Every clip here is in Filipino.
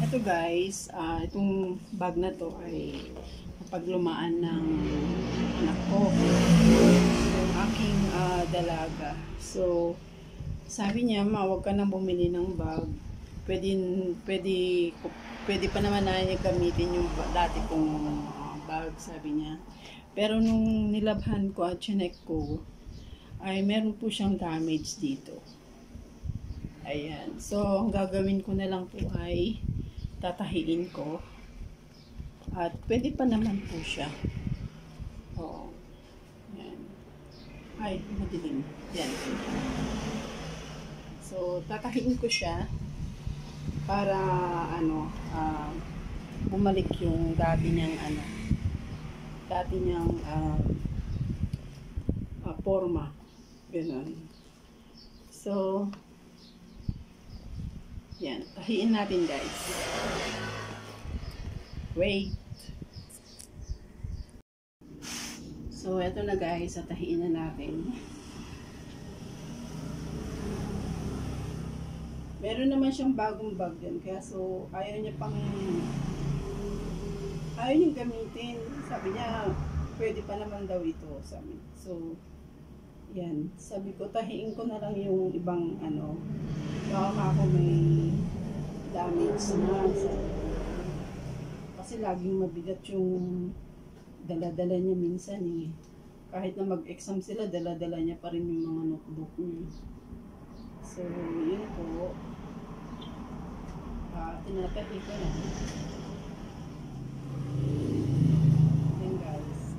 Ito guys, itong bag na to ay napaglumaan ng anak ko, yung aking dalaga. So, sabi niya, ma, huwag ka nang bumili ng bag. Pwede pa naman na niya gamitin yung dati kong bag, sabi niya. Pero nung nilabhan ko at chinek ko, ay meron po siyang damage dito. Ayan. So, ang gagawin ko na lang po ay tatahiin ko. At pwede pa naman po siya. Oo. Ayan. Ay, madilim. Yan. So, tatahiin ko siya para bumalik yung dati niyang forma. Ganun. So, yan. Tahiin natin guys. Wait. So, eto na guys. Tahiin na natin. Meron naman siyang bagong bag yan. Kaya so, ayaw niyang gamitin. Sabi niya, pwede pa naman daw ito. Sabi. So, yan. Sabi ko, tahiin ko na lang yung ibang baka ako may damage na. Kasi laging mabigat yung dala-dala niya minsan eh. Kahit na mag-exam sila, dala-dala niya pa rin yung mga notebook niya. So, yun po. Tinatahi ko na. Yan guys.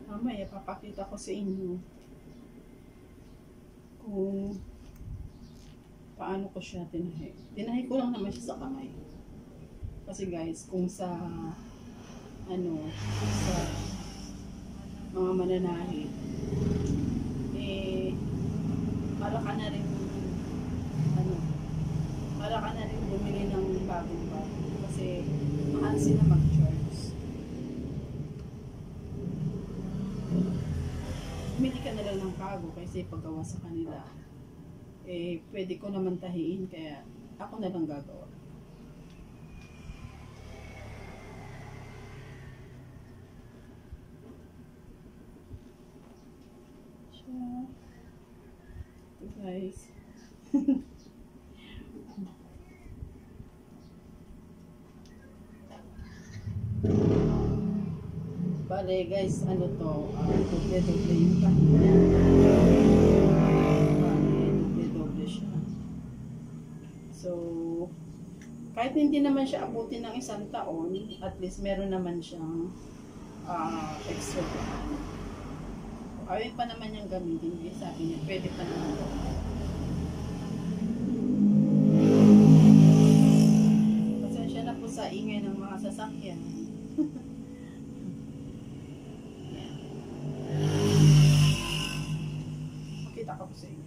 Mamaya papakita ko sa inyo kung paano ko siya tinahi. Tinahi ko lang naman siya sa kamay. Kasi guys, kung sa sa mga mananahi, para ka na rin bumili ng bagong bag kasi mahal sila mag-charge. Bumili ka na lang ng bago kasi paggawa sa kanila pwede ko naman tahiin kaya ako na lang gagawa. Ito guys. Bale guys, doble-doble yung kahina. Doble-doble siya. So, kahit hindi naman siya abutin ng 1 taon, at least meron naman siyang extra plan. Ayaw pa naman niyang gamitin. Sabi niya, pwede pa naman ito. Pasensya na po sa ingay ng mga sasakyan. Makita ka po sa inyo.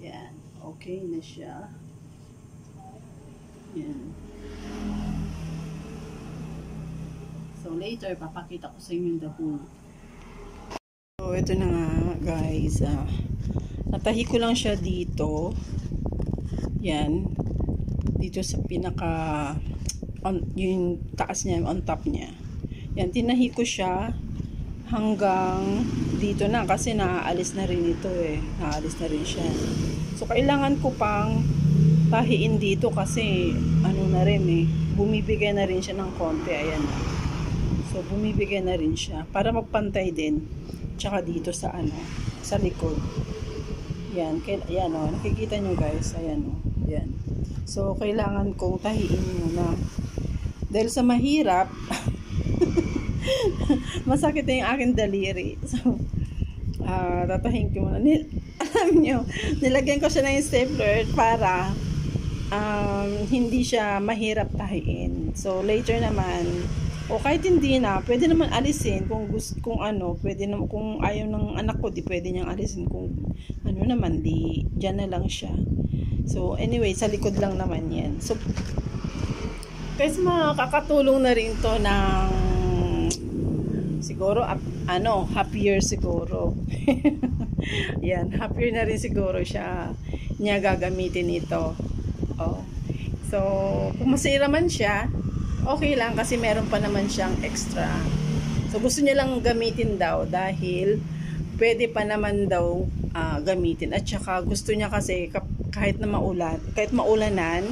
Yan. Okay na siya. Yan. So later, papakita ko sa inyo yung dahon. So, ito na nga guys. Natahi ko lang siya dito. Yan. Dito sa pinaka yung taas niya, on top niya. Yan, tinahi ko siya hanggang dito na kasi naaalis na rin ito eh. Naaalis na rin siya. So, kailangan ko pang tahiin dito kasi na rin eh. Bumibigay na rin siya ng konti. Ayan. So, bumibigay na rin siya para magpantay din. Tsaka dito sa sa likod. Yan, ayan nakikita nyo guys, ayan yan. So, kailangan kong tahiin muna. Dahil sa mahirap, masakit na yung aking daliri. So, tatahin ko muna. Alam nyo, nilagyan ko siya ng stapler para hindi siya mahirap tahiin. So, later naman, o kahit hindi na, pwede naman alisin kung gusto, pwede naman kung ayaw ng anak ko, di pwede niyang alisin kung naman, di dyan na lang siya. So anyway, sa likod lang naman yan. So guys, makakatulong na rin to ng siguro happier siguro. Yan, happier na rin siguro niya gagamitin ito. Oh. So, kung masira man siya, okay lang kasi meron pa naman siyang extra. So, gusto niya lang gamitin daw dahil pwede pa naman daw gamitin. At saka gusto niya kasi kahit maulanan,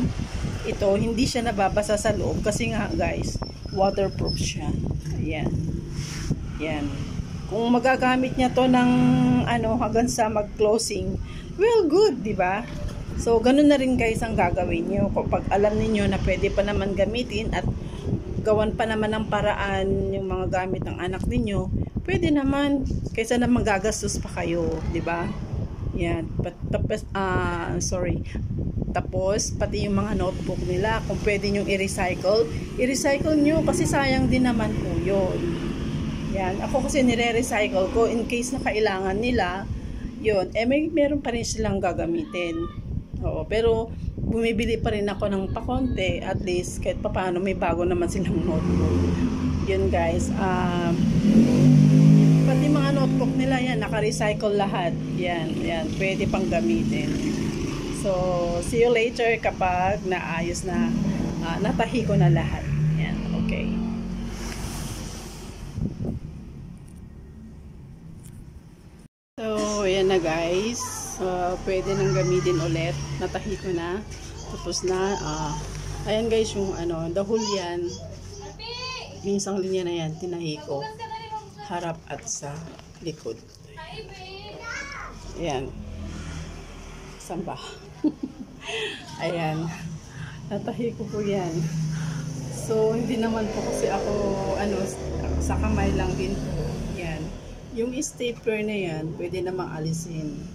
ito hindi siya nababasa sa loob kasi nga guys, waterproof siya. Ayan. Yan. Kung magagamit niya to ng hanggang sa mag-closing, well, good, di ba? So, ganun na rin guys ang gagawin niyo. Kapag alam niyo na pwede pa naman gamitin at gawan pa naman ng paraan yung mga gamit ng anak niyo, pwede naman kaysa na magagastos pa kayo, di ba? Yan. Tapos, pati yung mga notebook nila, kung pwede nyo i-recycle nyo kasi sayang din naman po yun. Yan. Ako kasi nire-recycle ko in case na kailangan nila, yun. Meron pa rin silang gagamitin. Oo, pero bumibili pa rin ako ng pakonti, at least kahit papaano may bago naman silang notebook. Yun guys. Pati mga notebook nila yan, naka-recycle lahat. Yan. Pwede pang gamitin. So, see you later kapag naayos na, natahi ko na lahat. Yan, okay. So, ayan na guys. Pwede nang gamitin ulit. Natahi ko na. Tapos na. Ayan guys, yung dahul yan. Yung isang linya na yan, tinahi ko. Harap at sa likod. Ayan. Samba. Ayan. Natahi ko po yan. So, hindi naman po kasi ako, sa kamay lang din po. Yan. Yung stapler na yan, pwede namang alisin.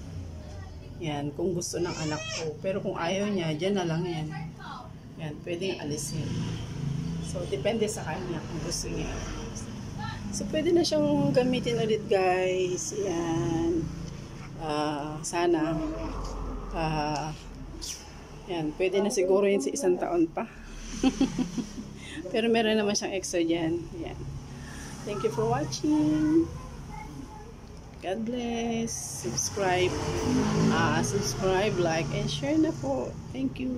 Yan, kung gusto ng anak ko. Pero kung ayaw niya, dyan na lang yan. Yan, pwedeng alisin. So, depende sa kanya kung gusto niya. So, pwede na siyang gamitin ulit, guys. Yan. Sana. Yan, pwede na siguro yun sa 1 taon pa. Pero meron naman siyang extra dyan. Yan. Thank you for watching. God bless. Subscribe, like, and share na po. Thank you.